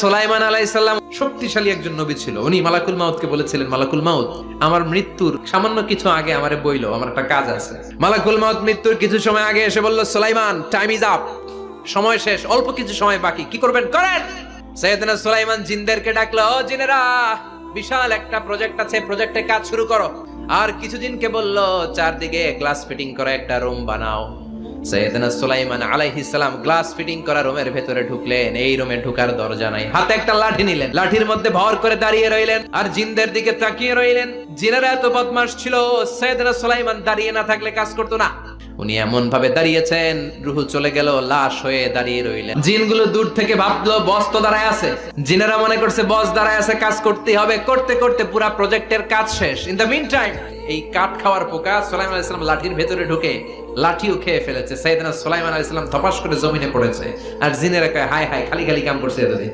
সুলাইমান আলাইহিস সালাম শক্তিশালী একজন নবী ছিল। উনি মালাকুল মাউতকে বলেছিলেন, মালাকুল মাউত, আমার মৃত্যুর সামান্য কিছু আগে আমারে বইলো, আমার একটা কাজ আছে। মালাকুল মাউত মৃত্যুর কিছু সময় আগে এসে বলল, সুলাইমান, টাইম ইজ আপ, সময় শেষ, অল্প কিছু সময় বাকি, কি করবেন করেন। সাইয়েদনা সুলাইমান জিনদেরকে ডাকলো, ও জিনেরা, বিশাল একটা প্রজেক্ট আছে, প্রজেক্টে কাজ শুরু করো। আর কিছু জিনকে বলল, চারদিকে গ্লাস ফিটিং করা একটা রুম বানাও। সাইয়েদনা সুলাইমান আলাইহিস সালাম গ্লাস ফিটিং করা রুমের ভেতরে ঢুকলেন। এই রুমে ঢোকার দরজা নাই, হাতে একটা লাঠি নিলেন, লাঠির মধ্যে ভর করে দাঁড়িয়ে রইলেন আর জিনদের দিকে তাকিয়ে রইলেন। জিনেরা এত বদমাশ ছিল, সাইয়েদনা সুলাইমান দাঁড়িয়ে না থাকলে কাজ করতো না। উনি এমন ভাবে দাঁড়িয়েছেন, রুহু চলে গেল, লাশ হয়ে দাঁড়িয়ে রইলেন। জিনগুলো দূর থেকে ভাবলো বস তো দাঁড়ায় আছে। জিনেরা মনে করছে বস দাঁড়ায় আছে, কাজ করতেই হবে। করতে করতে পুরো প্রজেক্টের কাজ শেষ। ইন দ্য মিন টাইম এই কাঠ খাওয়ার পোকা সুলাইমান আলাইহিস সালাম লাঠির ভেতরে ঢুকে লাঠিও খেয়ে ফেলেছে। সাইয়েদনা সুলাইমান আলাইহিস সালাম ধপাস করে জমিনে পড়েছে। আর জিনেরা কয়, হায় হায়, খালি খালি কাম করছে এতদিন।